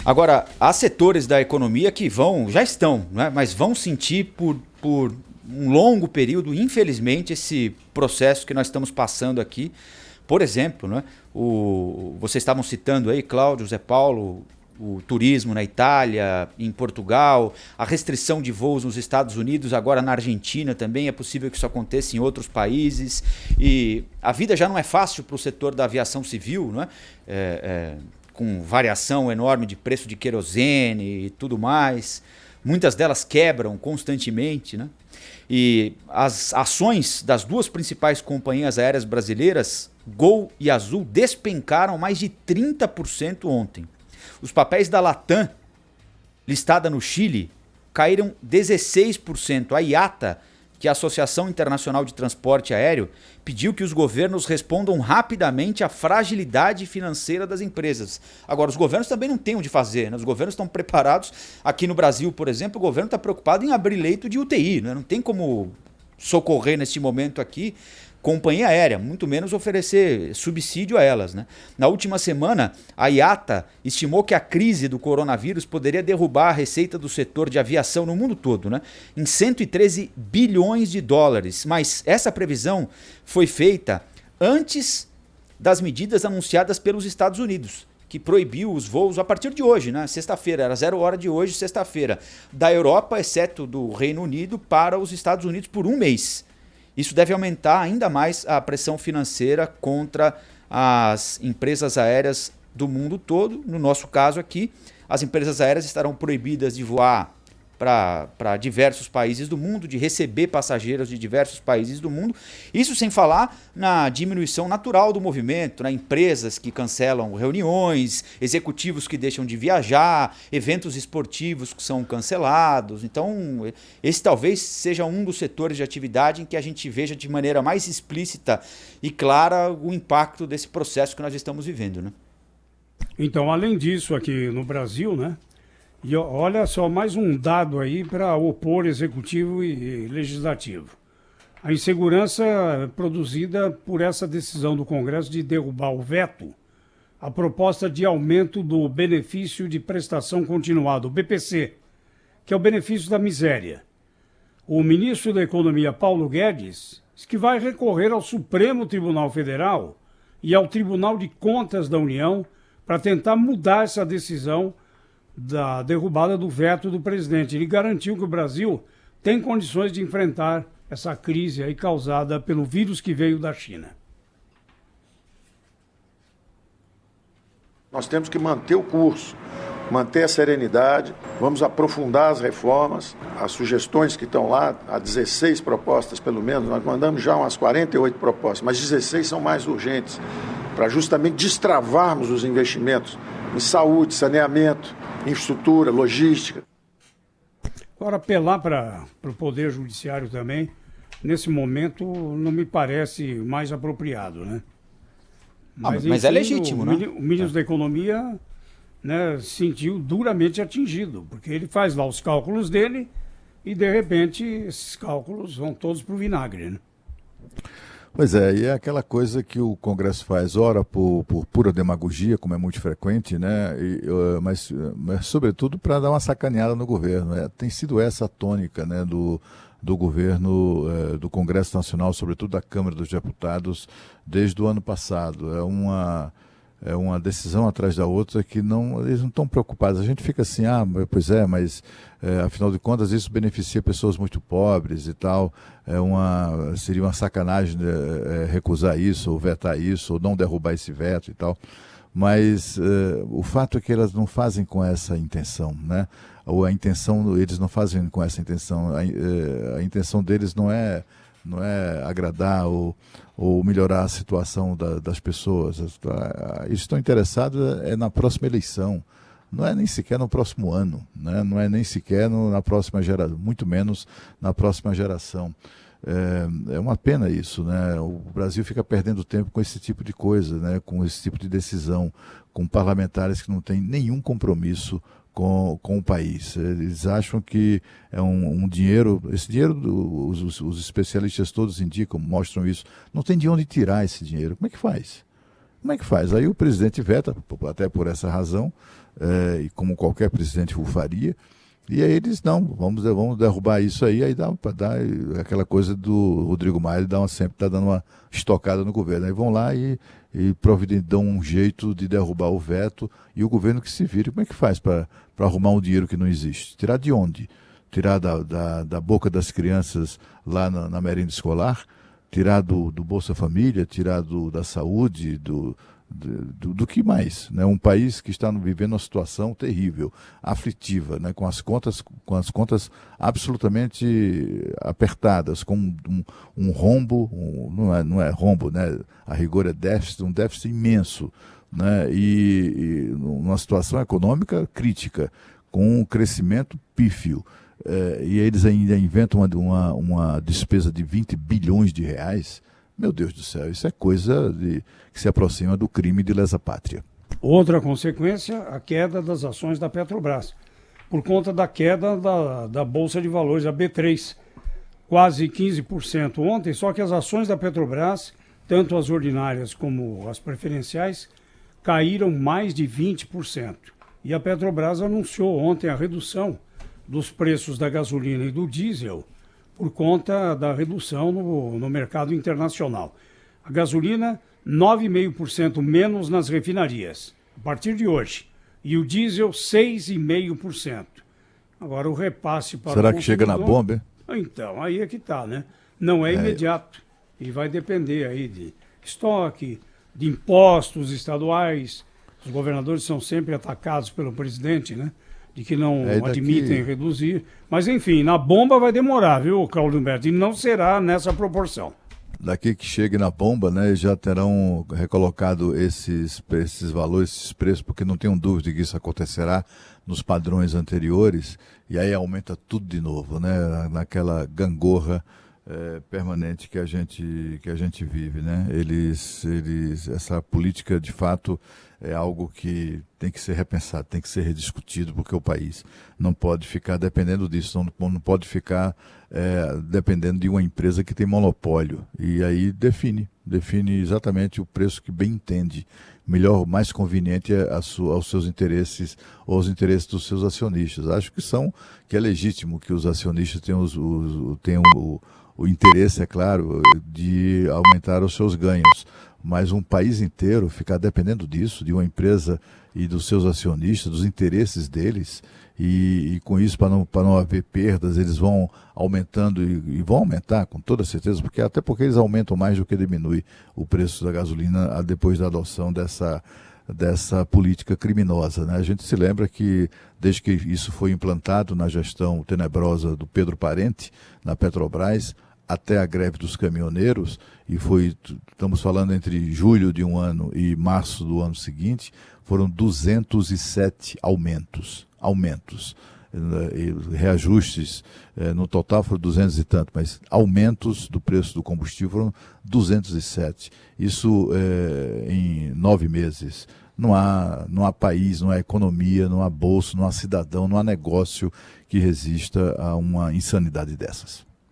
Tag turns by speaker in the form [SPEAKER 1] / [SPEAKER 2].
[SPEAKER 1] Agora, há setores da economia que já estão, né, mas vão sentir por um longo período, infelizmente, esse processo que nós estamos passando aqui. Por exemplo, né, vocês estavam citando aí, Cláudio, Zé Paulo, o turismo na Itália, em Portugal, a restrição de voos nos Estados Unidos, agora na Argentina também, é possível que isso aconteça em outros países. E a vida já não é fácil para o setor da aviação civil, né? Com variação enorme de preço de querosene e tudo mais. Muitas delas quebram constantemente, né? E as ações das duas principais companhias aéreas brasileiras, Gol e Azul, despencaram mais de 30% ontem. Os papéis da Latam, listada no Chile, caíram 16%. A IATA, que é a Associação Internacional de Transporte Aéreo, pediu que os governos respondam rapidamente à fragilidade financeira das empresas. Agora, os governos também não têm onde fazer, né? Os governos estão preparados. Aqui no Brasil, por exemplo, o governo está preocupado em abrir leito de UTI, né? Não tem como socorrer neste momento aqui companhia aérea, muito menos oferecer subsídio a elas, né? Na última semana, a IATA estimou que a crise do coronavírus poderia derrubar a receita do setor de aviação no mundo todo, né, em 113 bilhões de dólares. Mas essa previsão foi feita antes das medidas anunciadas pelos Estados Unidos, que proibiu os voos a partir de hoje, né? Sexta-feira, era 0 hora de hoje, sexta-feira, da Europa, exceto do Reino Unido, para os Estados Unidos por um mês. Isso deve aumentar ainda mais a pressão financeira contra as empresas aéreas do mundo todo. No nosso caso aqui, as empresas aéreas estarão proibidas de voar para diversos países do mundo, de receber passageiros de diversos países do mundo. Isso sem falar na diminuição natural do movimento, né? Empresas que cancelam reuniões, executivos que deixam de viajar, eventos esportivos que são cancelados. Então, esse talvez seja um dos setores de atividade em que a gente veja de maneira mais explícita e clara o impacto desse processo que nós estamos vivendo, né?
[SPEAKER 2] Então, além disso, aqui no Brasil, né? E olha só, mais um dado aí para opor executivo e legislativo. A insegurança produzida por essa decisão do Congresso de derrubar o veto, a proposta de aumento do benefício de prestação continuada, o BPC, que é o benefício da miséria. O ministro da Economia, Paulo Guedes, diz que vai recorrer ao Supremo Tribunal Federal e ao Tribunal de Contas da União para tentar mudar essa decisão da derrubada do veto do presidente. Ele garantiu que o Brasil tem condições de enfrentar essa crise aí causada pelo vírus que veio da China.
[SPEAKER 3] Nós temos que manter o curso, manter a serenidade, vamos aprofundar as reformas, as sugestões que estão lá, há 16 propostas pelo menos, nós mandamos já umas 48 propostas, mas 16 são mais urgentes, para justamente destravarmos os investimentos em saúde, saneamento, infraestrutura, logística.
[SPEAKER 2] Agora, apelar para o Poder Judiciário também, nesse momento, não me parece mais apropriado, né?
[SPEAKER 1] Mas enfim, é legítimo, né?
[SPEAKER 2] O ministro da Economia, né, se sentiu duramente atingido, porque ele faz lá os cálculos dele e, de repente, esses cálculos vão todos para o vinagre, né?
[SPEAKER 4] Pois é, e é aquela coisa que o Congresso faz, ora por pura demagogia, como é muito frequente, né? Mas sobretudo para dar uma sacaneada no governo. Tem sido essa a tônica, né, do governo, do Congresso Nacional, sobretudo da Câmara dos Deputados, desde o ano passado. É uma decisão atrás da outra que eles não estão preocupados. A gente fica assim, pois é, mas afinal de contas isso beneficia pessoas muito pobres e tal. Seria uma sacanagem recusar isso, ou vetar isso, ou não derrubar esse veto e tal. Mas o fato é que elas não fazem com essa intenção, né? Ou a intenção, eles não fazem com essa intenção. A intenção deles não é agradar ou melhorar a situação das pessoas. Eles estão interessados na próxima eleição, não é nem sequer no próximo ano, né? Não é nem sequer na próxima geração, muito menos na próxima geração. É uma pena isso, né? O Brasil fica perdendo tempo com esse tipo de coisa, né? Com esse tipo de decisão, com parlamentares que não têm nenhum compromisso com o país. Eles acham que é um dinheiro, esse dinheiro, os especialistas todos indicam, mostram isso, não tem de onde tirar esse dinheiro. Como é que faz? Como é que faz? Aí o presidente veta, até por essa razão, e como qualquer presidente o faria, e aí eles, não, vamos derrubar isso aí dá aquela coisa do Rodrigo Maia, sempre está dando uma estocada no governo. Aí vão lá e dão um jeito de derrubar o veto, e o governo que se vire. Como é que faz para arrumar um dinheiro que não existe? Tirar de onde? Tirar da boca das crianças lá na merenda escolar? Tirar do Bolsa Família? Tirar da saúde? Do que mais, né? Um país que está vivendo uma situação terrível, aflitiva, né? com as contas absolutamente apertadas, com um rombo, não é rombo, né? A rigor é déficit, um déficit imenso, né? E uma situação econômica crítica, com um crescimento pífio. E eles ainda inventam uma despesa de 20 bilhões de reais. Meu Deus do céu, isso é coisa que se aproxima do crime de lesa pátria.
[SPEAKER 2] Outra consequência, a queda das ações da Petrobras, por conta da queda da Bolsa de Valores, a B3, quase 15% ontem, só que as ações da Petrobras, tanto as ordinárias como as preferenciais, caíram mais de 20%. E a Petrobras anunciou ontem a redução dos preços da gasolina e do diesel, por conta da redução no mercado internacional. A gasolina, 9,5% menos nas refinarias, a partir de hoje. E o diesel, 6,5%. Agora o repasse para
[SPEAKER 4] Será que chega na bomba, hein?
[SPEAKER 2] Então, aí é que está, né? Não é imediato. E vai depender aí de estoque, de impostos estaduais. Os governadores são sempre atacados pelo presidente, né? De que não admitem reduzir. Mas, enfim, na bomba vai demorar, viu, Claudio Humberto? E não será nessa proporção.
[SPEAKER 4] Daqui que chegue na bomba, né, já terão recolocado esses valores, esses preços, porque não tenho dúvida que isso acontecerá nos padrões anteriores, e aí aumenta tudo de novo, né, naquela gangorra permanente que a gente vive, né? Essa política, de fato, é algo que tem que ser repensado, tem que ser rediscutido, porque o país não pode ficar dependendo disso, não pode ficar dependendo de uma empresa que tem monopólio. E aí define exatamente o preço que bem entende, melhor, mais conveniente aos seus interesses ou aos interesses dos seus acionistas. Acho que é legítimo que os acionistas tenham o interesse, é claro, de aumentar os seus ganhos. Mas um país inteiro ficar dependendo disso, de uma empresa e dos seus acionistas, dos interesses deles, e com isso, para não haver perdas, eles vão aumentando e vão aumentar com toda certeza, até porque eles aumentam mais do que diminui o preço da gasolina depois da adoção dessa política criminosa, né? A gente se lembra que, desde que isso foi implantado na gestão tenebrosa do Pedro Parente, na Petrobras, até a greve dos caminhoneiros, estamos falando entre julho de um ano e março do ano seguinte, foram 207 aumentos, e reajustes, no total foram 200 e tanto, mas aumentos do preço do combustível foram 207. Isso em 9 meses. Não há país, não há economia, não há bolso, não há cidadão, não há negócio que resista a uma insanidade dessas.